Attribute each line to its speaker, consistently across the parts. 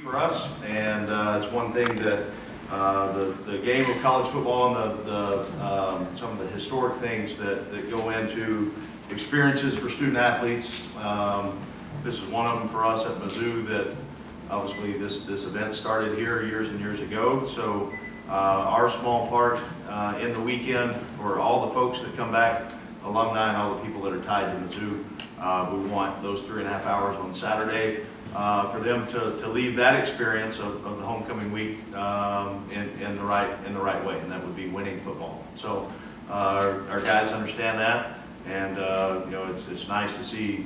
Speaker 1: for us, and it's one thing that the game of college football and some of the historic things that go into experiences for student athletes. This is one of them for us at Mizzou. That obviously this event started here years and years ago. So our small part in the weekend for all the folks that come back, alumni and all the people that are tied to Mizzou, we want those 3.5 hours on Saturday for them to leave that experience of the homecoming week in the right way, and that would be winning football. So our guys understand that, and you know, it's nice to see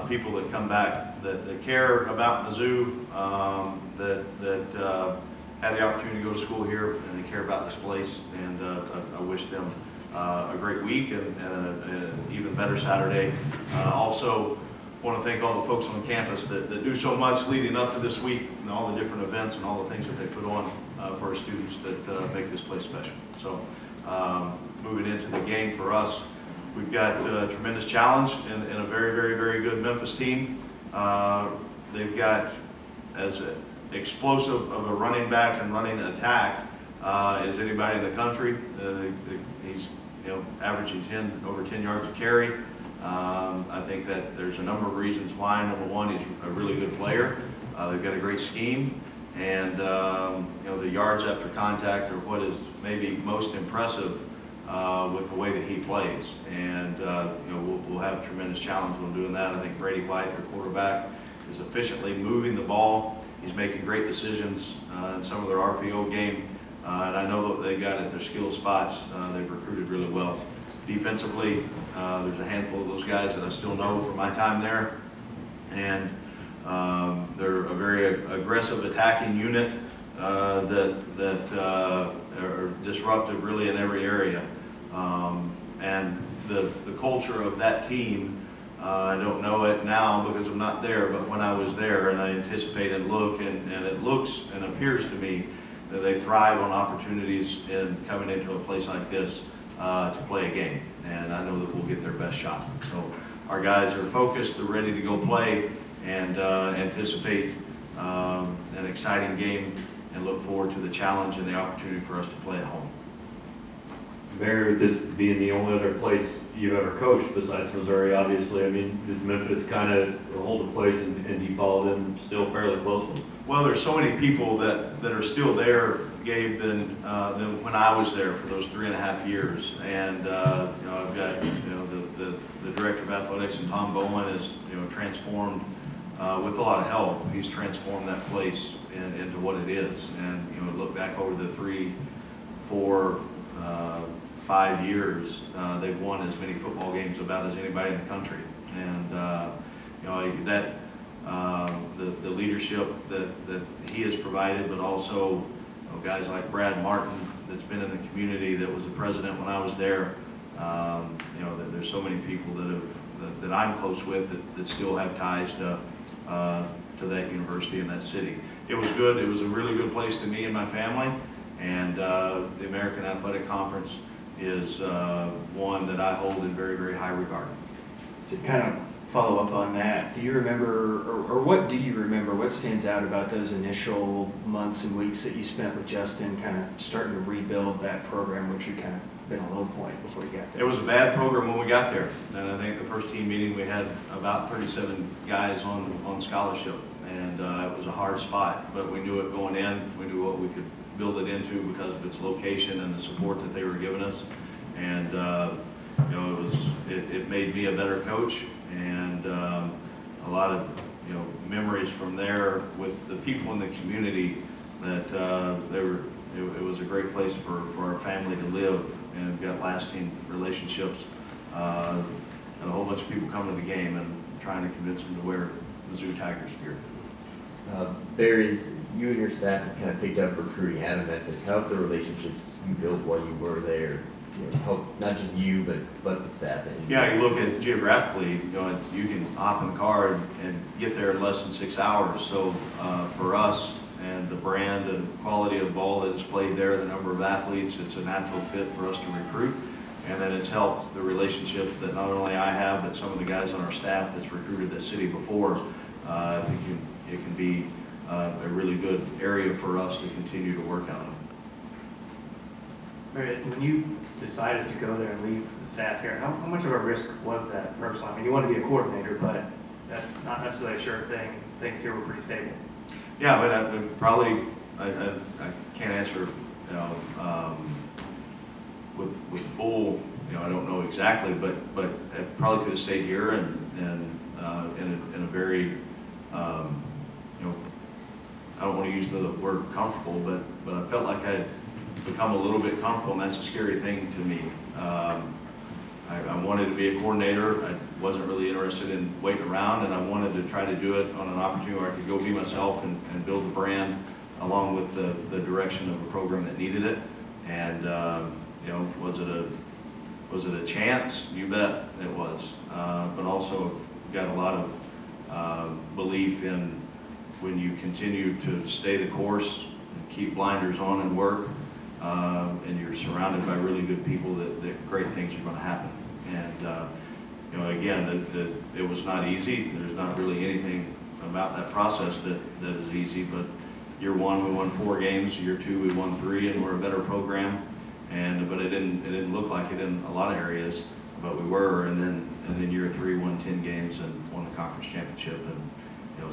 Speaker 1: people that come back that care about Mizzou, that have the opportunity to go to school here, and they care about this place, and I wish them a great week and an even better Saturday. Also want to thank all the folks on campus that do so much leading up to this week, and all the different events and all the things that they put on for our students that make this place special. So moving into the game for us, we've got a tremendous challenge in a very, very, very good Memphis team. They've got as explosive of a running back and running attack as anybody in the country. He's averaging over 10 yards a carry. I think that there's a number of reasons why. Number one, he's a really good player. They've got a great scheme, and the yards after contact are what is maybe most impressive with the way that he plays. And we'll have a tremendous challenge when doing that. I think Brady White, their quarterback, is efficiently moving the ball. He's making great decisions in some of their RPO game, and I know that they got at their skill spots. They've recruited really well. Defensively, there's a handful of those guys that I still know from my time there, and they're a very aggressive attacking unit that are disruptive really in every area. And the culture of that team, I don't know it now because I'm not there, but when I was there and I anticipate and look, and it looks and appears to me that they thrive on opportunities in coming into a place like this to play a game, and I know that we'll get their best shot. So our guys are focused, they're ready to go play, and anticipate an exciting game, and look forward to the challenge and the opportunity for us to play at home.
Speaker 2: Barry, with this being the only other place you've ever coached besides Missouri, obviously, I mean, does Memphis kind of hold a place, and do you follow them still fairly closely?
Speaker 1: Well, there's so many people that are still there, Gabe, than when I was there for those 3.5 years. And I've got the director of athletics, and Tom Bowen, is transformed with a lot of help. He's transformed that place into what it is. And look back over the 3, 4, 5 years, they've won as many football games about as anybody in the country. And the leadership that he has provided, but also guys like Brad Martin, that's been in the community, that was the president when I was there. There's so many people that I'm close with that still have ties to that university and that city. It was good. It was a really good place to me and my family. And the American Athletic Conference is one that I hold in very, very high regard.
Speaker 3: To kind of follow up on that, do you remember, or what do you remember, what stands out about those initial months and weeks that you spent with Justin, kind of starting to rebuild that program, which had kind of been a low point before you got there?
Speaker 1: It was a bad program when we got there. And I think the first team meeting we had about 37 guys on scholarship. And it was a hard spot, but we knew it going in. We knew what we could build it into because of its location and the support that they were giving us. And it made me a better coach, and a lot of memories from there with the people in the community that it was a great place for our family to live, and got lasting relationships, and a whole bunch of people coming to the game and trying to convince them to wear Mizzou Tigers gear.
Speaker 4: Barry, you and your staff have kind of picked up recruiting out of Memphis. How have the relationships you built while you were there help not just you, but the staff?
Speaker 1: Yeah, you look at geographically, you can hop in the car and get there in less than 6 hours. So for us, and the brand and quality of ball that is played there, the number of athletes, it's a natural fit for us to recruit. And then it's helped the relationships that not only I have, but some of the guys on our staff that's recruited this city before. I think it can be a really good area for us to continue to work out of.
Speaker 5: Barry, when you decided to go there and leave the staff here, how much of a risk was that personally? I mean, you want to be a coordinator, but that's not necessarily a sure thing. Things here were pretty stable.
Speaker 1: Yeah, but I can't answer, with full, I don't know exactly, but I probably could have stayed here and in a very, I don't want to use the word comfortable, but I felt like I had become a little bit comfortable, and that's a scary thing to me. I wanted to be a coordinator. I wasn't really interested in waiting around, and I wanted to try to do it on an opportunity where I could go be myself and build a brand along with the direction of a program that needed it. And was it a chance? You bet it was. But also got a lot of belief in when you continue to stay the course and keep blinders on and work, and you're surrounded by really good people, that great things are going to happen. And again, it was not easy. There's not really anything about that process that is easy. But year one, we won 4 games. Year 2, we won 3, and we're a better program. But it didn't look like it in a lot of areas, but we were. And then year 3, won 10 games and won the conference championship. And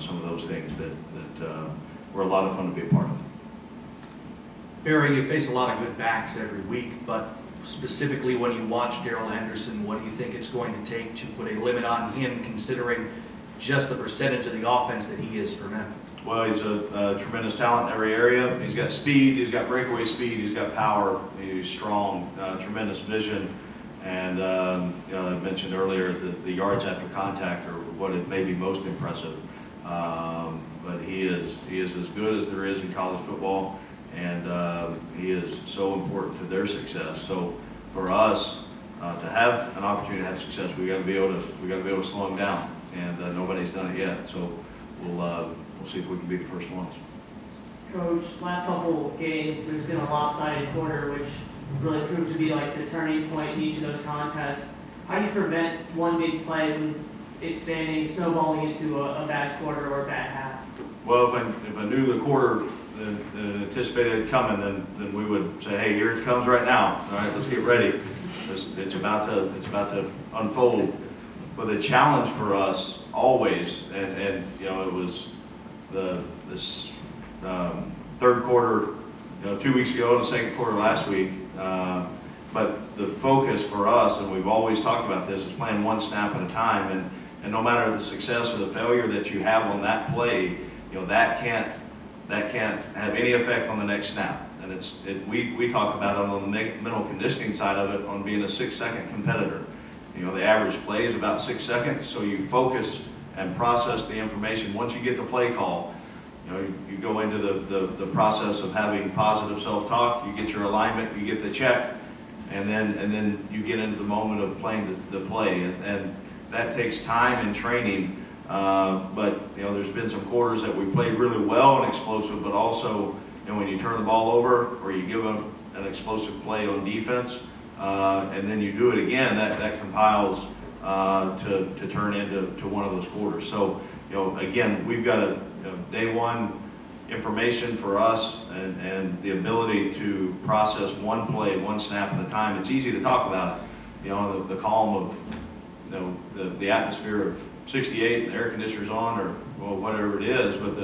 Speaker 1: some of those things that were a lot of fun to be a part of.
Speaker 6: Barry, you face a lot of good backs every week, but specifically when you watch Darrell Henderson, what do you think it's going to take to put a limit on him, considering just the percentage of the offense that he is for Memphis?
Speaker 1: Well, he's a tremendous talent in every area. He's got speed, he's got breakaway speed, he's got power, he's strong, tremendous vision. And I mentioned earlier the yards after contact are what it may be most impressive. But he is as good as there is in college football. And he is so important to their success. So for us to have an opportunity to have success, we got to be able to slow him down. And nobody's done it yet. So we'll see if we can be the first ones.
Speaker 7: Coach, last couple games, there's been a lopsided quarter, which really proved to be like the turning point in each of those contests. How do you prevent one big play from expanding, snowballing into a bad quarter or a bad half?
Speaker 1: Well, if I knew the quarter that anticipated it coming, then we would say, hey, here it comes right now. All right, let's get ready. It's about to unfold. But the challenge for us always, and it was this third quarter, 2 weeks ago, and the second quarter last week. But the focus for us, and we've always talked about this, is playing one snap at a time. And no matter the success or the failure that you have on that play, that can't have any effect on the next snap. And we talk about it on the mental conditioning side of it, on being a 6-second competitor. The average play is about 6 seconds, so you focus and process the information. Once you get the play call, you go into the process of having positive self-talk, you get your alignment, you get the check, and then you get into the moment of playing the play. And that takes time and training. But there's been some quarters that we played really well and explosive, but also when you turn the ball over or you give them an explosive play on defense, and then you do it again, that compiles to turn into one of those quarters. So again, we've got day one information for us and the ability to process one play, one snap at a time. It's easy to talk about it, the calm of the atmosphere of 68 and the air conditioner's on, or whatever it is, but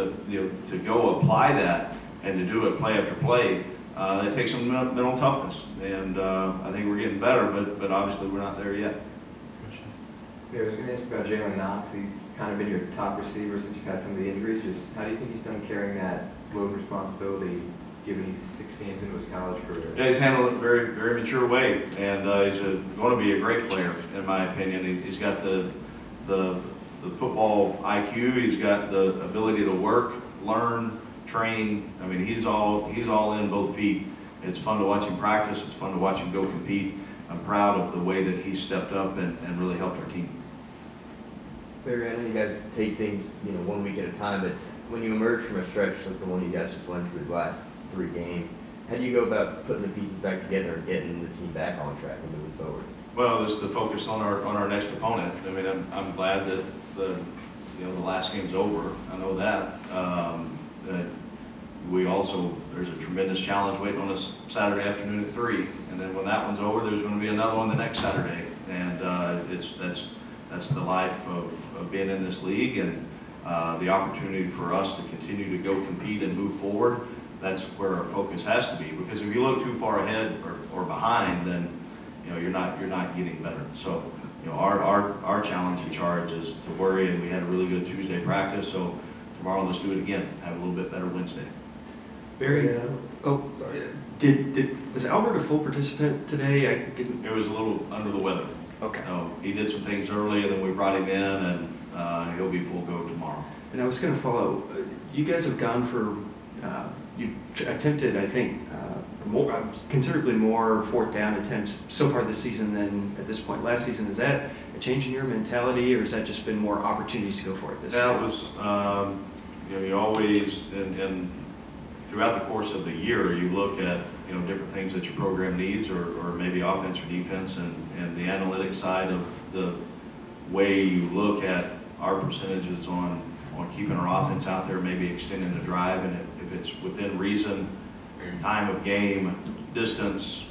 Speaker 1: to go apply that and to do it play after play, that takes some mental toughness. And I think we're getting better, but obviously we're not there yet.
Speaker 8: Yeah, I was going to ask about Jalen Knox. He's kind of been your top receiver since you've had some of the injuries. Just how do you think he's done carrying that load of responsibility, given he's 6 games into his college career?
Speaker 1: Yeah, he's handled it in a very, very mature way, and he's going to be a great player, in my opinion. He's got the football IQ. He's got the ability to work, learn, train. I mean, he's all in both feet. It's fun to watch him practice. It's fun to watch him go compete. I'm proud of the way that he stepped up and really helped our team.
Speaker 4: Barry, I know you guys take things 1 week at a time, but when you emerge from a stretch like the one you guys just went through the last 3 games, how do you go about putting the pieces back together and getting the team back on track and moving forward?
Speaker 1: Well, this is the focus on our next opponent. I mean, I'm glad that the last game's over. I know that. there's a tremendous challenge waiting on us Saturday afternoon at 3, and then when that one's over, there's going to be another one the next Saturday, and that's the life of being in this league, and the opportunity for us to continue to go compete and move forward. That's where our focus has to be, because if you look too far ahead or behind, then you're not getting better. So our challenge and charge is to worry, and we had a really good Tuesday practice, so tomorrow let's do it again, have a little bit better Wednesday.
Speaker 3: Barry, was Albert a full participant today?
Speaker 1: It was a little under the weather.
Speaker 3: Okay.
Speaker 1: He did some things early, and then we brought him in, and he'll be full go tomorrow.
Speaker 3: And I was going to follow. You guys have gone for, you attempted, I think, considerably more fourth down attempts so far this season than at this point last season. Is that a change in your mentality, or has that just been more opportunities to go for it this year?
Speaker 1: That was, you always, and throughout the course of the year, you look at different things that your program needs, or maybe offense or defense, and the analytics side of the way you look at our percentages on keeping our offense out there, maybe extending the drive, and if it's within reason, time of game, distance,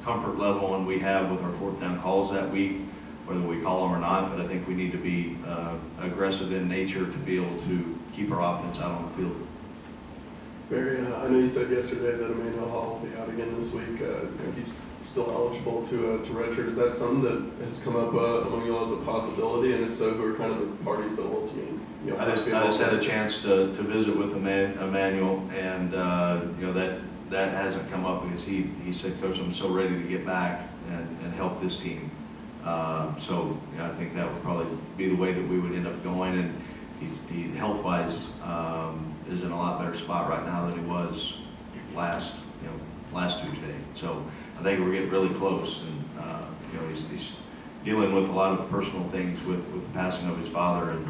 Speaker 1: comfort level, and we have with our fourth down calls that week, whether we call them or not. But I think we need to be aggressive in nature to be able to keep our offense out on the field.
Speaker 9: Barry, I know you said yesterday that Emmanuel Hall will be out again this week. He's still eligible to redshirt. Is that something that has come up among you all as a possibility? And if so, who are kind of the parties that will ultimately,
Speaker 1: I just had a chance to visit with Emmanuel, and that hasn't come up because he said, Coach, I'm so ready to get back and help this team. So I think that would probably be the way that we would end up going, and he health-wise is in a lot better spot right now than he was last Tuesday. So I think we're getting really close, and he's dealing with a lot of personal things with the passing of his father, and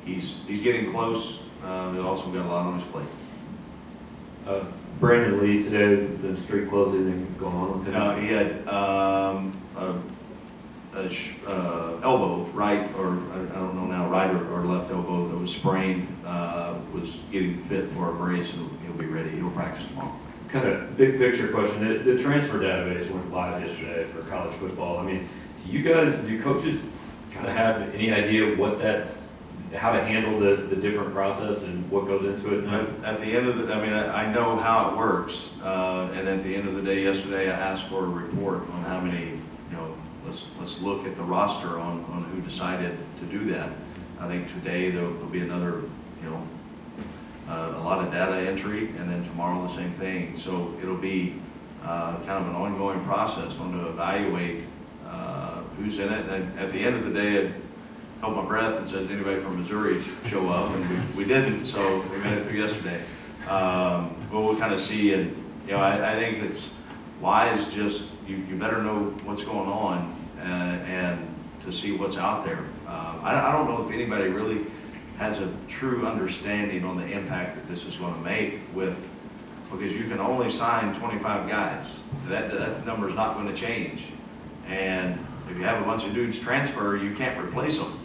Speaker 1: he's getting close. He's also got a lot on his plate.
Speaker 2: Brandon Lee today, the street closing and going on with him.
Speaker 1: He had elbow, right, or I don't know now, right or left elbow that was sprained, was getting fit for a brace, and he'll be ready. He'll practice tomorrow.
Speaker 2: Kind of big picture question. The transfer database went live yesterday for college football. I mean, do coaches kind of have any idea how to handle the different process and what goes into it?
Speaker 1: At the end of I know how it works, and at the end of the day yesterday, I asked for a report on how many, let's look at the roster on who decided to do that. I think today there'll be another, a lot of data entry, and then tomorrow the same thing. So it'll be kind of an ongoing process on to evaluate who's in it. And at the end of the day, I held my breath and said, anybody from Missouri show up, and we didn't, so we made it through yesterday. But we'll kind of see, and I think it's wise, just you better know what's going on and to see what's out there. I don't know if anybody really has a true understanding on the impact that this is going to make because you can only sign 25 guys. That number is not going to change, and if you have a bunch of dudes transfer, you can't replace them.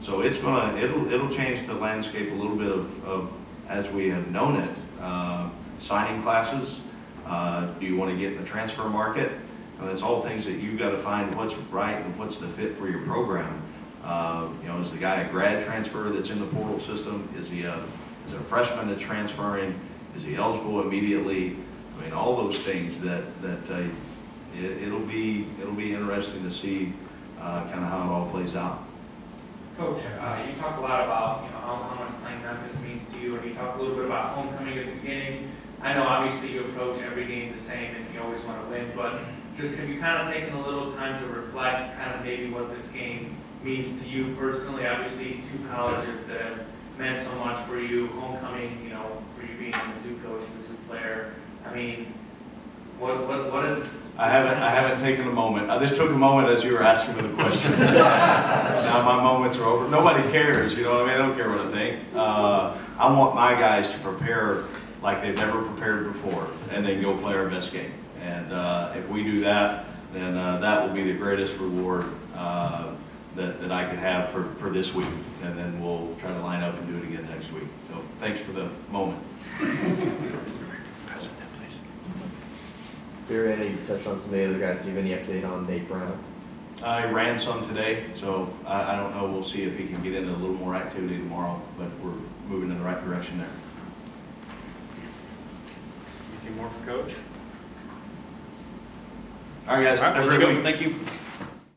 Speaker 1: So it'll change the landscape a little bit of as we have known it. Signing classes. Do you want to get in the transfer market? It's all things that you've got to find what's right and what's the fit for your program. Is the guy a grad transfer that's in the portal system? Is it a freshman that's transferring? Is he eligible immediately? All those things that it'll be interesting to see kind of how it all plays out.
Speaker 10: Coach, you talked a lot about how much playing Memphis means to you, and you talked a little bit about homecoming at the beginning. I know obviously you approach every game the same, and you always want to win, but just have you kind of taken a little time to reflect kind of maybe what this game means to you personally? Obviously, two colleges that have meant so much for you, homecoming, for you being a Mizzou coach, Mizzou player. What is?
Speaker 1: I haven't taken a moment. I just took a moment as you were asking me the question. Now my moments are over. Nobody cares, They don't care what I think. I want my guys to prepare like they've never prepared before, and then go play our best game. And if we do that, then that will be the greatest reward that I could have for this week, and then we'll try to line up and do it again next week. So thanks for the moment.
Speaker 4: Barry, I know you touched on some of the other guys. Do you have any update on Nate Brown?
Speaker 1: I ran some today, so I don't know. We'll see if he can get into a little more activity tomorrow, but we're moving in the right direction there.
Speaker 11: Anything more for Coach?
Speaker 1: All right, guys.
Speaker 11: All right,
Speaker 1: Let's
Speaker 11: very
Speaker 1: go.
Speaker 11: good. Thank you.